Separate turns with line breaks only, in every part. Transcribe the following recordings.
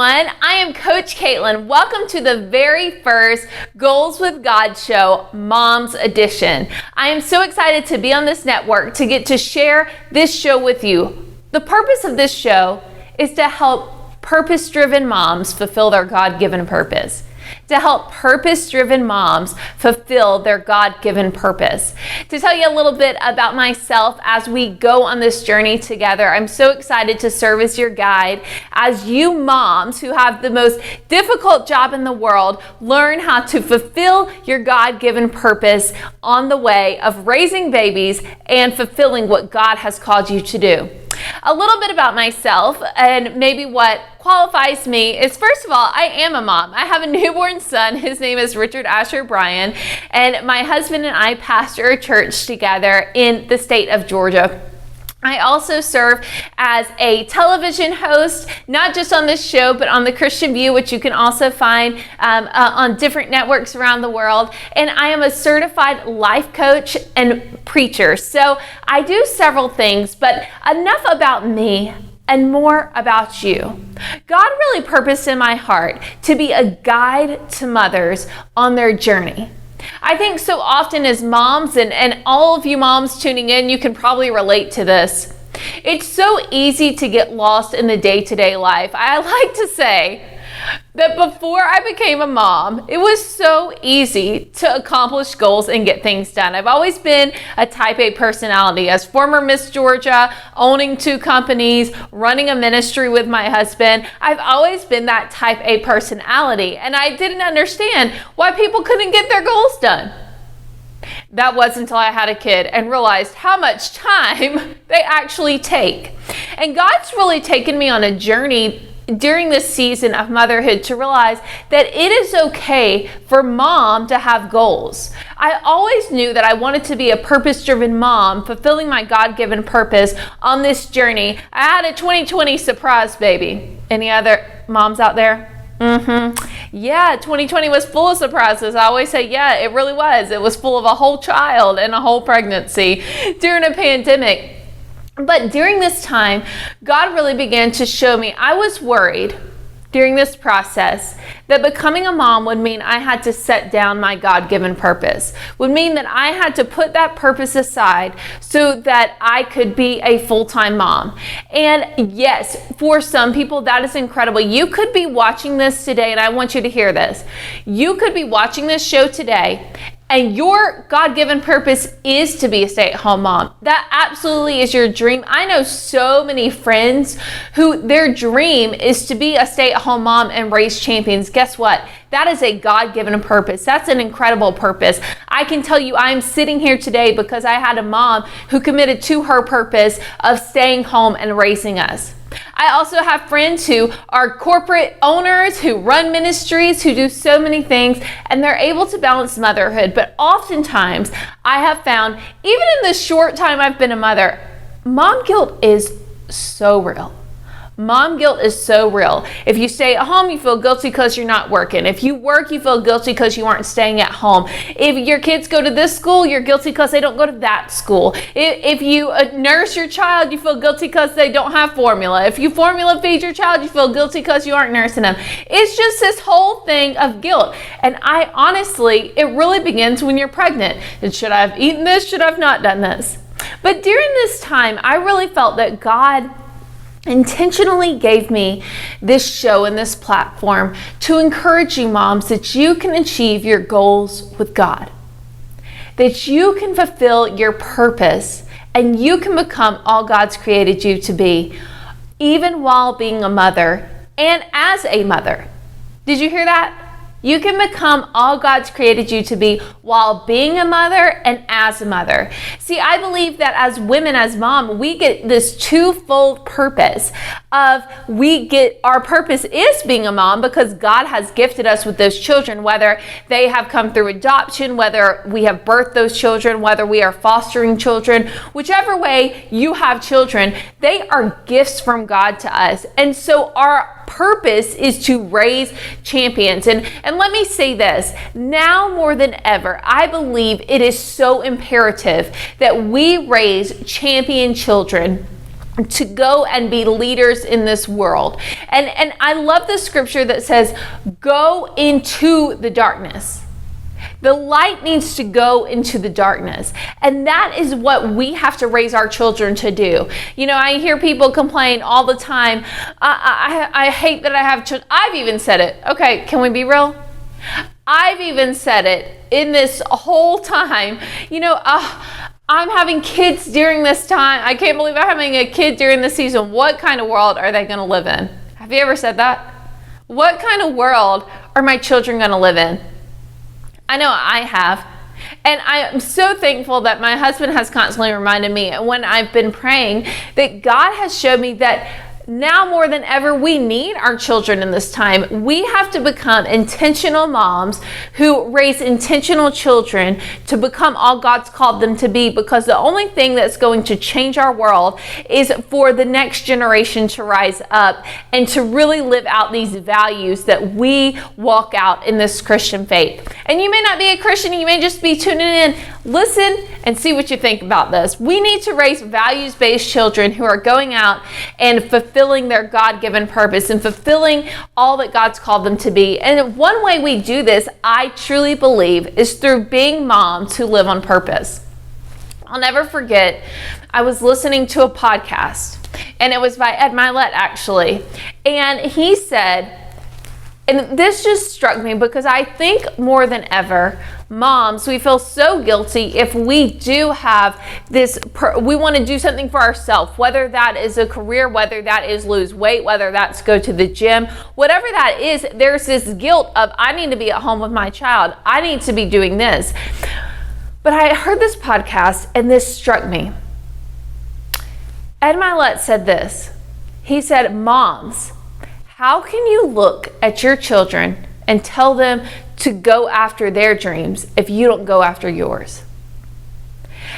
everyone. I am Koach Katlyn. Welcome to the very first Goals with God show, Mom's Edition. I am so excited to be on this network to get to share this show with you. The purpose of this show is to help purpose-driven moms fulfill their God-given purpose. To help purpose-driven moms fulfill their God-given purpose. To tell you a little bit about myself as we go on this journey together, I'm so excited to serve as your guide as you moms who have the most difficult job in the world learn how to fulfill your God-given purpose on the way of raising babies and fulfilling what God has called you to do. A little bit about myself and maybe what qualifies me is, first of all, I am a mom. I have a newborn son. His name is Richard Asher Bryan, and my husband and I pastor a church together in the state of Georgia. I also serve as a television host, not just on this show, but on the Christian View, which you can also find on different networks around the world. And I am a certified life coach and preacher. So I do several things, but enough about me and more about you. God really purposed in my heart to be a guide to mothers on their journey. I think so often as moms, and all of you moms tuning in, you can probably relate to this. It's so easy to get lost in the day-to-day life. I like to say that before I became a mom, it was so easy to accomplish goals and get things done. I've always been a type A personality. As former Miss Georgia, owning 2 companies, running a ministry with my husband, I've always been that type A personality. And I didn't understand why people couldn't get their goals done. That wasn't until I had a kid and realized how much time they actually take. And God's really taken me on a journey during this season of motherhood to realize that it is okay for mom to have goals. I always knew that I wanted to be a purpose-driven mom, fulfilling my God-given purpose on this journey. I had a 2020 surprise baby. Any other moms out there? Yeah, 2020 was full of surprises. I always say, yeah, it really was. It was full of a whole child and a whole pregnancy during a pandemic. But during this time, God really began to show me, I was worried during this process that becoming a mom would mean I had to set down my God-given purpose, would mean that I had to put that purpose aside so that I could be a full-time mom. And yes, for some people, that is incredible. You could be watching this today, and I want you to hear this. You could be watching this show today, and your God-given purpose is to be a stay-at-home mom. That absolutely is your dream. I know so many friends who their dream is to be a stay-at-home mom and raise champions. Guess what? That is a God-given purpose. That's an incredible purpose. I can tell you I'm sitting here today because I had a mom who committed to her purpose of staying home and raising us. I also have friends who are corporate owners, who run ministries, who do so many things, and they're able to balance motherhood. But oftentimes, I have found, even in the short time I've been a mother, mom guilt is so real. Mom guilt is so real. If you stay at home, you feel guilty because you're not working. If you work, you feel guilty because you aren't staying at home. If your kids go to this school, you're guilty because they don't go to that school. If you nurse your child, you feel guilty because they don't have formula. If you formula feed your child, you feel guilty because you aren't nursing them. It's just this whole thing of guilt. And I honestly, it really begins when you're pregnant. And should I have eaten this? Should I have not done this? But during this time, I really felt that God intentionally gave me this show and this platform to encourage you moms that you can achieve your goals with God, that you can fulfill your purpose and you can become all God's created you to be, even while being a mother and as a mother. Did you hear that? You can become all God's created you to be while being a mother and as a mother. See, I believe that as women, as mom, we get this twofold purpose of our purpose is being a mom because God has gifted us with those children, whether they have come through adoption, whether we have birthed those children, whether we are fostering children, whichever way you have children, they are gifts from God to us. And so our purpose is to raise champions. And let me say this, now more than ever, I believe it is so imperative that we raise champion children to go and be leaders in this world. And I love the scripture that says, go into the darkness. The light needs to go into the darkness. And that is what we have to raise our children to do. You know, I hear people complain all the time, I hate that I have children. I've even said it. Okay, can we be real? I've even said it in this whole time. You know, I'm having kids during this time. I can't believe I'm having a kid during this season. What kind of world are they going to live in? Have you ever said that? What kind of world are my children going to live in? I know I have. And I am so thankful that my husband has constantly reminded me, when I've been praying, that God has showed me that now more than ever, we need our children in this time. We have to become intentional moms who raise intentional children to become all God's called them to be, because the only thing that's going to change our world is for the next generation to rise up and to really live out these values that we walk out in this Christian faith. And you may not be a Christian, you may just be tuning in. Listen and see what you think about this. We need to raise values-based children who are going out and fulfilling their God-given purpose and fulfilling all that God's called them to be. And one way we do this, I truly believe, is through being moms who live on purpose. I'll never forget, I was listening to a podcast, and it was by Ed Milet, actually. And he said, and this just struck me because I think more than ever, moms, we feel so guilty if we do have this, we want to do something for ourselves, whether that is a career, whether that is lose weight, whether that's go to the gym, whatever that is, there's this guilt of, I need to be at home with my child. I need to be doing this. But I heard this podcast and this struck me. Ed Milet said this. He said, moms, how can you look at your children and tell them to go after their dreams if you don't go after yours?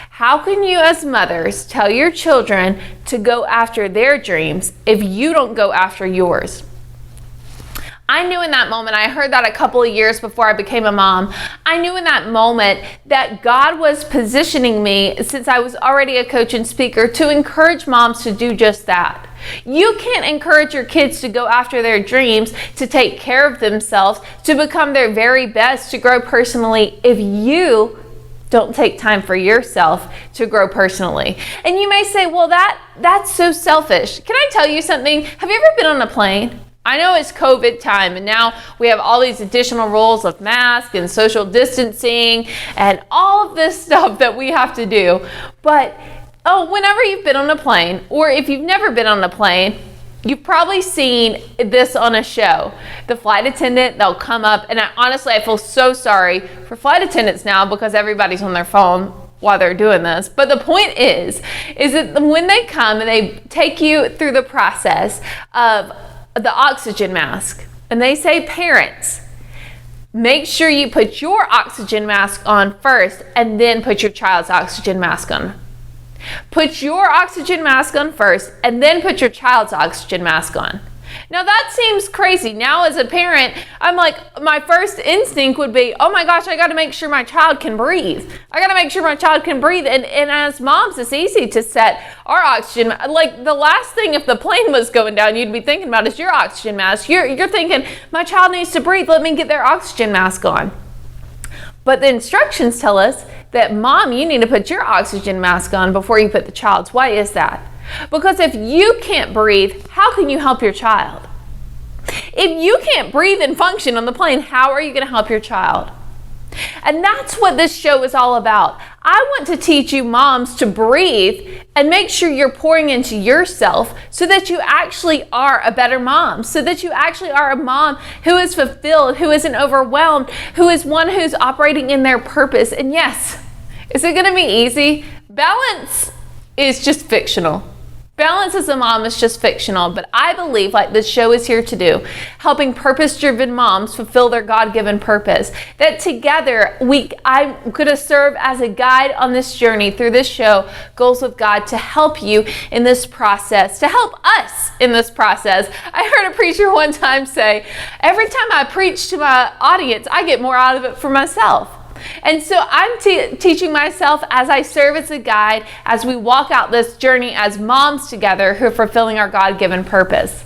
How can you as mothers tell your children to go after their dreams if you don't go after yours? I knew in that moment, I heard that a couple of years before I became a mom, I knew in that moment that God was positioning me, since I was already a coach and speaker, to encourage moms to do just that. You can't encourage your kids to go after their dreams, to take care of themselves, to become their very best, to grow personally, if you don't take time for yourself to grow personally. And you may say, well, that's so selfish. Can I tell you something? Have you ever been on a plane? I know it's COVID time, and now we have all these additional rules of mask and social distancing and all of this stuff that we have to do. But whenever you've been on a plane, or if you've never been on a plane, you've probably seen this on a show. The flight attendant, they'll come up, and I feel so sorry for flight attendants now because everybody's on their phone while they're doing this. But the point is that when they come and they take you through the process of the oxygen mask, and they say, parents, make sure you put your oxygen mask on first and then put your child's oxygen mask on. Put your oxygen mask on first and then put your child's oxygen mask on. Now that seems crazy. Now as a parent, I'm like, my first instinct would be, oh my gosh, I got to make sure my child can breathe. I got to make sure my child can breathe. And as moms, it's easy to set our oxygen, like the last thing if the plane was going down, you'd be thinking about is your oxygen mask. You're thinking, my child needs to breathe. Let me get their oxygen mask on. But the instructions tell us that, mom, you need to put your oxygen mask on before you put the child's. Why is that? Because if you can't breathe, how can you help your child? If you can't breathe and function on the plane, how are you going to help your child? And that's what this show is all about. I want to teach you moms to breathe and make sure you're pouring into yourself so that you actually are a better mom, so that you actually are a mom who is fulfilled, who isn't overwhelmed, who is one who's operating in their purpose. And yes, is it going to be easy? Balance is just fictional. Balance as a mom is just fictional, but I believe, like this show is here to do, helping purpose-driven moms fulfill their God-given purpose, that together I'm going to serve as a guide on this journey through this show, Goals with God, to help you in this process, to help us in this process. I heard a preacher one time say, every time I preach to my audience, I get more out of it for myself. And so I'm teaching myself as I serve as a guide, as we walk out this journey as moms together who are fulfilling our God-given purpose.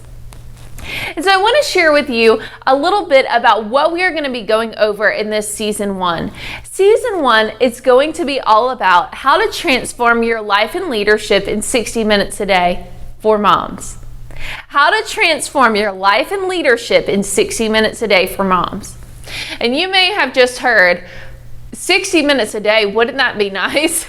And so I want to share with you a little bit about what we are going to be going over in this season 1. Season 1 is going to be all about how to transform your life and leadership in 60 minutes a day for moms. How to transform your life and leadership in 60 minutes a day for moms. And you may have just heard, 60 minutes a day, wouldn't that be nice?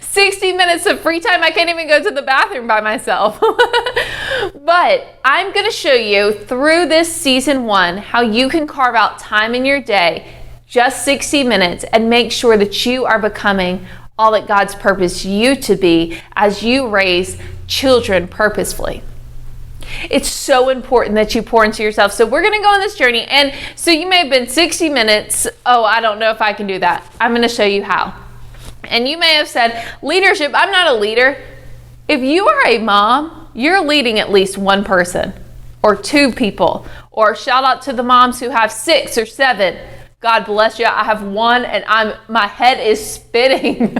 60 minutes of free time, I can't even go to the bathroom by myself. But I'm going to show you through this season 1 how you can carve out time in your day, just 60 minutes, and make sure that you are becoming all that God's purposed you to be as you raise children purposefully. It's so important that you pour into yourself. So we're going to go on this journey. And so you may have been 60 minutes. Oh, I don't know if I can do that. I'm going to show you how. And you may have said, leadership, I'm not a leader. If you are a mom, you're leading at least one person or 2 people. Or shout out to the moms who have 6 or 7. God bless you. I have 1 and my head is spinning.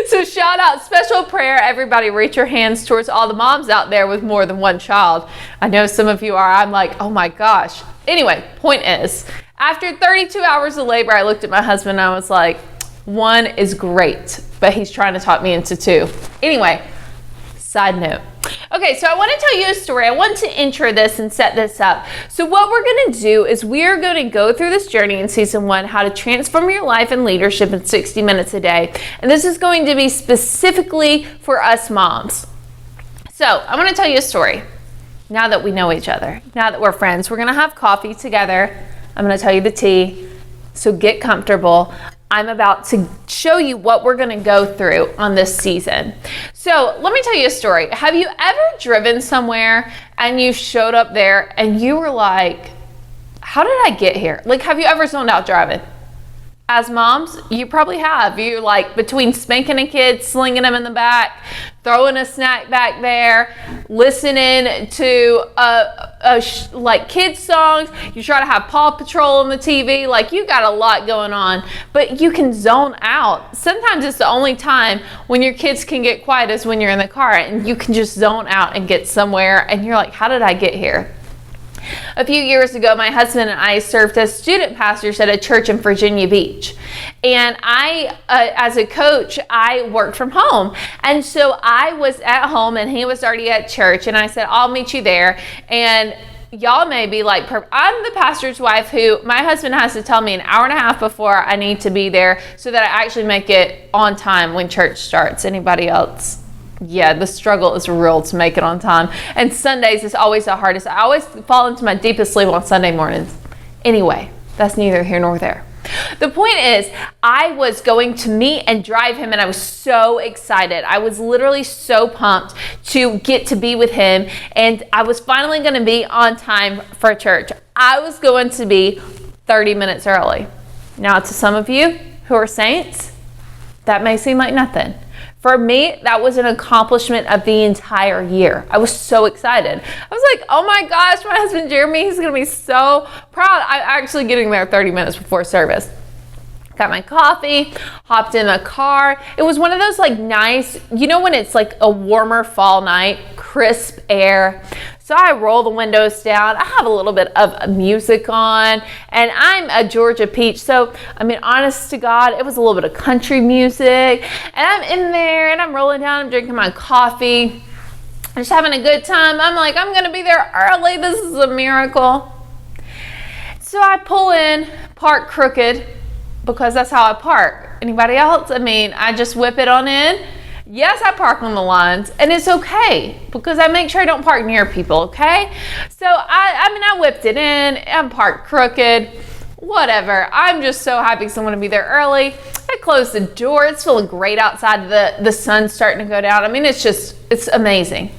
So shout out, special prayer. Everybody reach your hands towards all the moms out there with more than 1 child. I know some of you are. I'm like, oh my gosh. Anyway, point is, after 32 hours of labor, I looked at my husband and I was like, 1 is great, but he's trying to talk me into 2. Anyway, side note. Okay, so I want to tell you a story. I want to intro this and set this up. So what we're going to do is we are going to go through this journey in season 1, how to transform your life and leadership in 60 minutes a day. And this is going to be specifically for us moms. So I want to tell you a story. Now that we know each other, now that we're friends, we're going to have coffee together. I'm going to tell you the tea. So get comfortable. I'm about to show you what we're going to go through on this season. So let me tell you a story. Have you ever driven somewhere and you showed up there and you were like, how did I get here? Like, have you ever zoned out driving? As moms, you probably have. You like between spanking a kid, slinging them in the back, throwing a snack back there, listening to like kids songs. You try to have Paw Patrol on the TV. Like, you got a lot going on, but you can zone out. Sometimes it's the only time when your kids can get quiet is when you're in the car and you can just zone out and get somewhere and you're like, how did I get here? A few years ago, my husband and I served as student pastors at a church in Virginia Beach. And I, as a coach, I worked from home. And so I was at home and he was already at church. And I said, I'll meet you there. And y'all may be like, I'm the pastor's wife who my husband has to tell me an hour and a half before I need to be there so that I actually make it on time when church starts. Anybody else? Yeah, the struggle is real to make it on time. And Sundays is always the hardest. I always fall into my deepest sleep on Sunday mornings. Anyway, that's neither here nor there. The point is, I was going to meet and drive him and I was so excited. I was literally so pumped to get to be with him and I was finally going to be on time for church. I was going to be 30 minutes early. Now, to some of you who are saints, that may seem like nothing. For me, that was an accomplishment of the entire year. I was so excited. I was like, oh my gosh, my husband Jeremy, he's gonna be so proud. I'm actually getting there 30 minutes before service. Got my coffee, hopped in a car. It was one of those like nice, you know when it's like a warmer fall night, crisp air. So I roll the windows down. I have a little bit of music on and I'm a Georgia peach. So, I mean, honest to God, it was a little bit of country music and I'm in there and I'm rolling down, I'm drinking my coffee, I'm just having a good time. I'm like, I'm going to be there early. This is a miracle. So I pull in, park crooked because that's how I park. Anybody else? I mean, I just whip it on in. Yes, I park on the lines, and it's okay because I make sure I don't park near people, okay? So, I whipped it in, I'm parked crooked, whatever. I'm just so happy because I'm going to be there early. I closed the door. It's feeling great outside. The sun's starting to go down. I mean, it's amazing.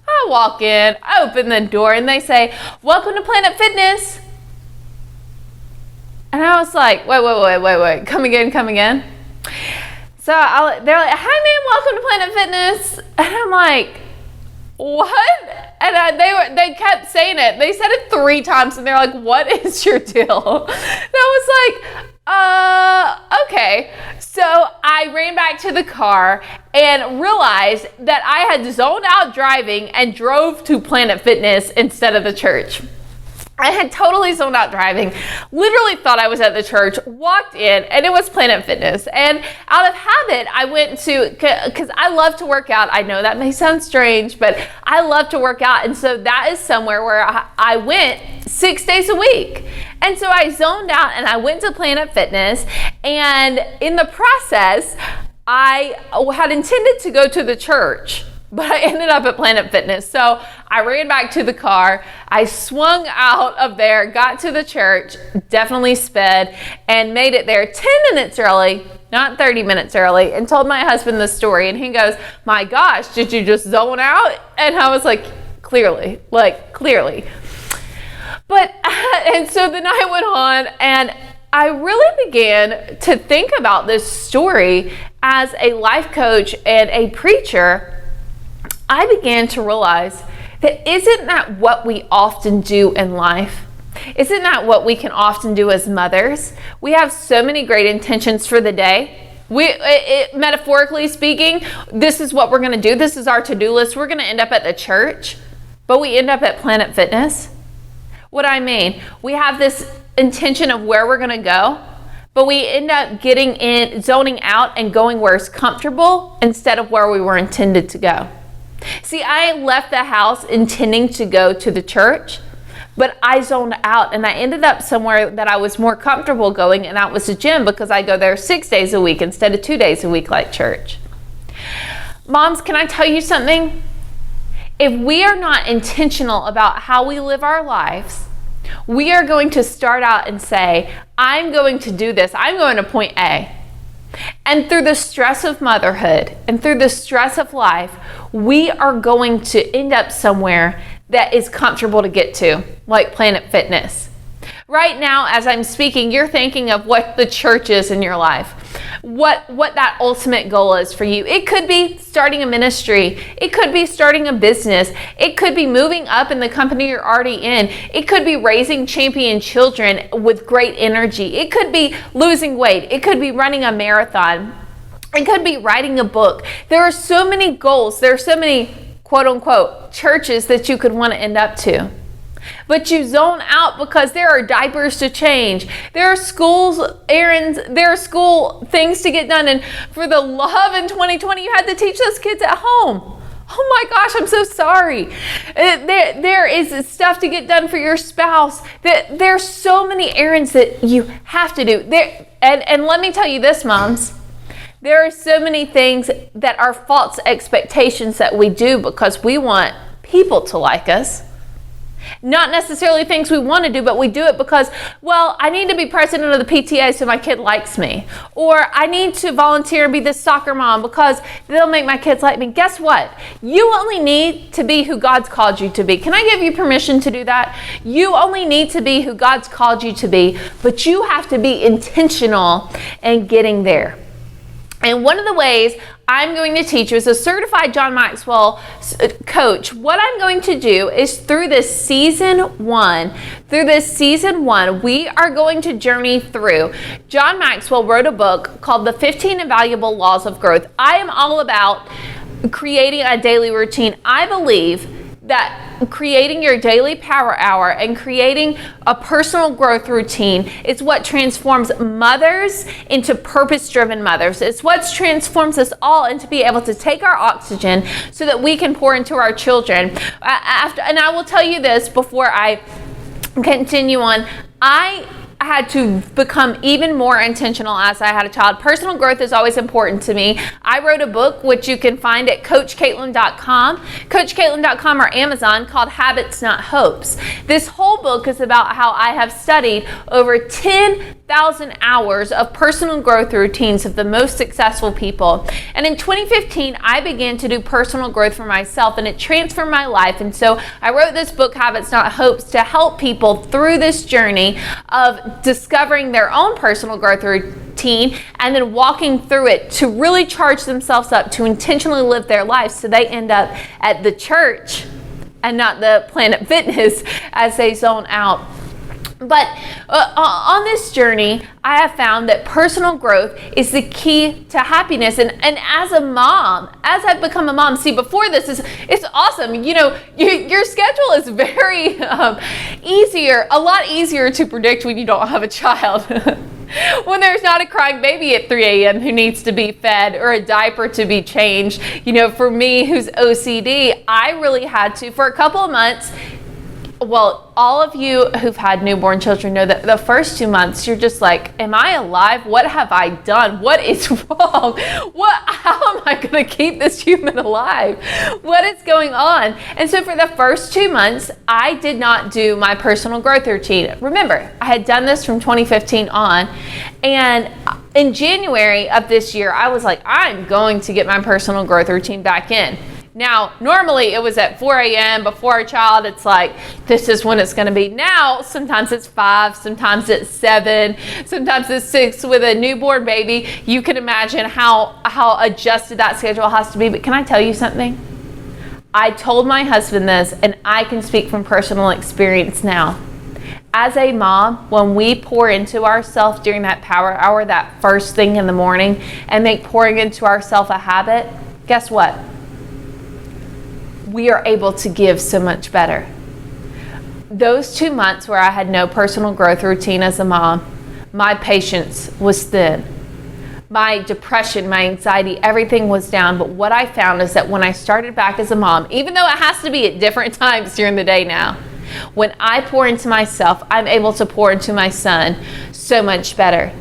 I walk in, I open the door, and they say, welcome to Planet Fitness. And I was like, wait, come again. So they're like, hi ma'am, welcome to Planet Fitness. And I'm like, what? And they kept saying it. They said it 3 times and they're like, what is your deal? And I was like, Okay. So I ran back to the car and realized that I had zoned out driving and drove to Planet Fitness instead of the church. I had totally zoned out driving, literally thought I was at the church, walked in, and it was Planet Fitness. And out of habit, I went to, because I love to work out. I know that may sound strange, but I love to work out. And so that is somewhere where I went 6 days a week. And so I zoned out and I went to Planet Fitness. And in the process, I had intended to go to the church, but I ended up at Planet Fitness. So I ran back to the car. I swung out of there, got to the church, definitely sped, and made it there 10 minutes early, not 30 minutes early, and told my husband the story. And he goes, "My gosh, did you just zone out?" And I was like, clearly. But, and so the night went on, and I really began to think about this story as a life coach and a preacher. I began to realize that isn't that what we often do in life? Isn't that what we can often do as mothers? We have so many great intentions for the day. Metaphorically speaking, this is what we're going to do. This is our to-do list. We're going to end up at the church, but we end up at Planet Fitness. What I mean, we have this intention of where we're going to go, but we end up zoning out and going where it's comfortable instead of where we were intended to go. See, I left the house intending to go to the church, but I zoned out and I ended up somewhere that I was more comfortable going, and that was the gym, because I go there 6 days a week instead of 2 days a week like church. Moms, can I tell you something? If we are not intentional about how we live our lives, we are going to start out and say, I'm going to do this. I'm going to point A. And through the stress of motherhood and through the stress of life, we are going to end up somewhere that is comfortable to get to, like Planet Fitness. Right now, as I'm speaking, you're thinking of what the church is in your life, what that ultimate goal is for you. It could be starting a ministry. It could be starting a business. It could be moving up in the company you're already in. It could be raising champion children with great energy. It could be losing weight. It could be running a marathon. It could be writing a book. There are so many goals. There are so many quote unquote churches that you could want to end up to. But you zone out because there are diapers to change. There are school's errands. There are school things to get done. And for the love in 2020, you had to teach those kids at home. Oh my gosh, I'm so sorry. There is stuff to get done for your spouse. There's so many errands that you have to do. And let me tell you this, moms. There are so many things that are false expectations that we do because we want people to like us. Not necessarily things we want to do, but we do it because, well, I need to be president of the PTA so my kid likes me. Or I need to volunteer and be this soccer mom because they'll make my kids like me. Guess what? You only need to be who God's called you to be. Can I give you permission to do that? You only need to be who God's called you to be, but you have to be intentional in getting there. And one of the ways I'm going to teach you as a certified John Maxwell coach, what I'm going to do is through this season one, we are going to journey through. John Maxwell wrote a book called The 15 Invaluable Laws of Growth. I am all about creating a daily routine. I believe that creating your daily power hour and creating a personal growth routine is what transforms mothers into purpose-driven mothers. It's what transforms us all into be able to take our oxygen so that we can pour into our children. And I will tell you this before I continue on. I had to become even more intentional as I had a child. Personal growth is always important to me. I wrote a book, which you can find at KoachKatlyn.com, KoachKatlyn.com or Amazon, called Habits Not Hopes. This whole book is about how I have studied over 10,000 hours of personal growth routines of the most successful people. And in 2015, I began to do personal growth for myself, and it transformed my life. And so I wrote this book, Habits Not Hopes, to help people through this journey of discovering their own personal growth routine and then walking through it to really charge themselves up to intentionally live their lives so they end up at the church and not the Planet Fitness as they zone out. But on this journey, I have found that personal growth is the key to happiness. And as a mom, as I've become a mom, see, before this, it's awesome. You know, your schedule is very a lot easier to predict when you don't have a child. When there's not a crying baby at 3 a.m. who needs to be fed or a diaper to be changed. You know, for me, who's OCD, I really had to, for a couple of months. Well, all of you who've had newborn children know that the first 2 months, you're just like, am I alive? What have I done? What is wrong? How am I going to keep this human alive? What is going on? And so for the first 2 months, I did not do my personal growth routine. Remember, I had done this from 2015 on. And in January of this year, I was like, I'm going to get my personal growth routine back in. Now, normally it was at 4 a.m. before a child. It's like, this is when it's going to be. Now, sometimes it's 5, sometimes it's 7, sometimes it's 6 with a newborn baby. You can imagine how adjusted that schedule has to be. But can I tell you something? I told my husband this, and I can speak from personal experience now. As a mom, when we pour into ourselves during that power hour, that first thing in the morning, and make pouring into ourselves a habit, guess what? We are able to give so much better. Those 2 months where I had no personal growth routine as a mom, my patience was thin. My depression, my anxiety, everything was down. But what I found is that when I started back as a mom, even though it has to be at different times during the day now, when I pour into myself, I'm able to pour into my son so much better.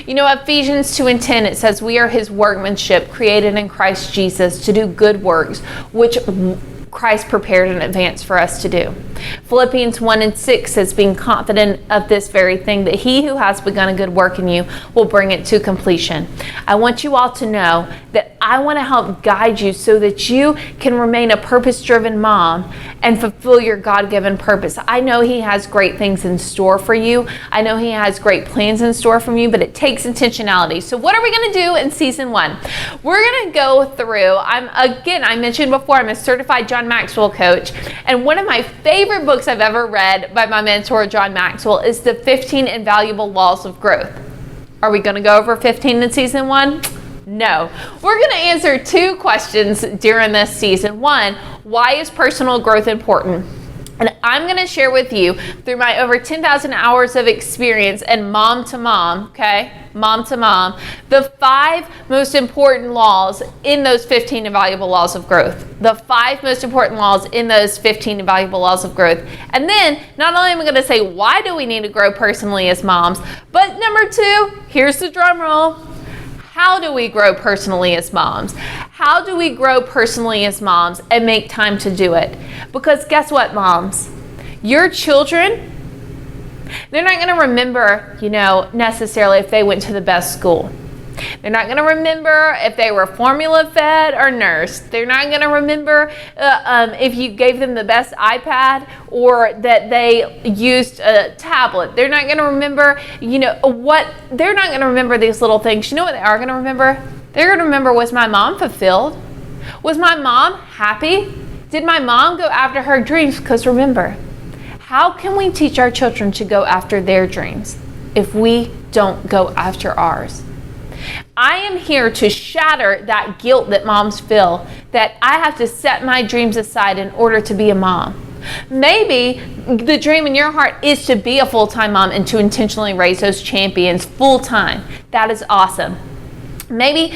You know, Ephesians 2:10, it says, we are his workmanship, created in Christ Jesus to do good works, which Christ prepared in advance for us to do. Philippians 1:6 says, being confident of this very thing, that he who has begun a good work in you will bring it to completion. I want you all to know that I want to help guide you so that you can remain a purpose-driven mom and fulfill your God-given purpose. I know he has great things in store for you. I know he has great plans in store for you, but it takes intentionality. So what are we going to do in season 1? We're going to go through, I mentioned before, I'm a certified John Maxwell coach, and one of my favorite books I've ever read by my mentor, John Maxwell, is The 15 Invaluable Laws of Growth. Are we going to go over 15 in season 1? No. We're going to answer 2 questions during this season. 1, why is personal growth important? And I'm going to share with you, through my over 10,000 hours of experience and mom to mom, the 5 most important laws in those 15 invaluable laws of growth. The 5 most important laws in those 15 invaluable laws of growth. And then, not only am I going to say, why do we need to grow personally as moms, but number 2, here's the drum roll. How do we grow personally as moms? How do we grow personally as moms and make time to do it? Because guess what, moms? Your children, they're not going to remember, necessarily if they went to the best school. They're not going to remember if they were formula fed or nursed. They're not going to remember if you gave them the best iPad or that they used a tablet. They're not going to remember, they're not going to remember these little things. You know what they are going to remember? They're going to remember, was my mom fulfilled? Was my mom happy? Did my mom go after her dreams? Because remember, how can we teach our children to go after their dreams if we don't go after ours? I am here to shatter that guilt that moms feel, that I have to set my dreams aside in order to be a mom. Maybe the dream in your heart is to be a full-time mom and to intentionally raise those champions full-time. That is awesome. Maybe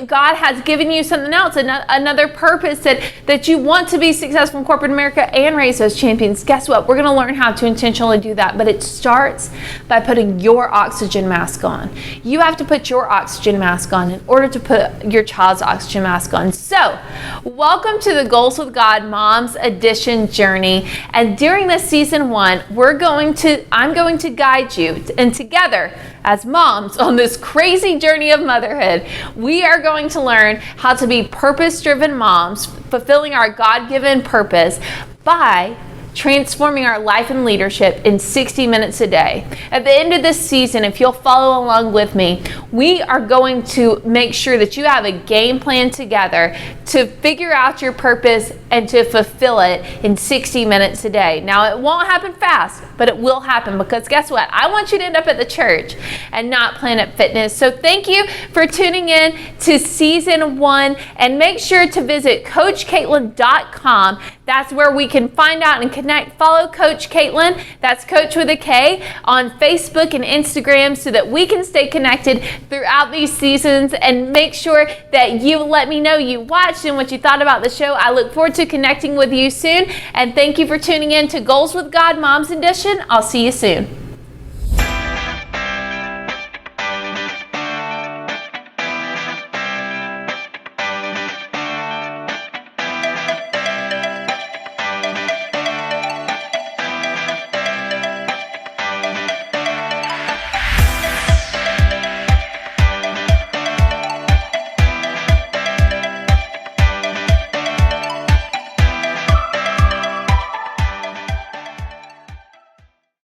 God has given you something else, another purpose that you want to be successful in corporate America and raise those champions. Guess what? We're going to learn how to intentionally do that. But it starts by putting your oxygen mask on. You have to put your oxygen mask on in order to put your child's oxygen mask on. So, welcome to the Goals with God Moms Edition journey. And during this season 1, I'm going to guide you, and together as moms on this crazy journey of motherhood, we are going to learn how to be purpose-driven moms, fulfilling our God-given purpose by transforming our life and leadership in 60 minutes a day. At the end of this season, if you'll follow along with me, we are going to make sure that you have a game plan together to figure out your purpose and to fulfill it in 60 minutes a day. Now, it won't happen fast, but it will happen, because guess what? I want you to end up at the church and not Planet Fitness. So thank you for tuning in to season 1, and make sure to visit CoachKatlyn.com. That's where we can find out and connect. Follow Koach Katlyn, that's Coach with a K, on Facebook and Instagram, so that we can stay connected throughout these seasons, and make sure that you let me know you watched and what you thought about the show. I look forward to connecting with you soon, and thank you for tuning in to Goals with God Moms Edition. I'll see you soon.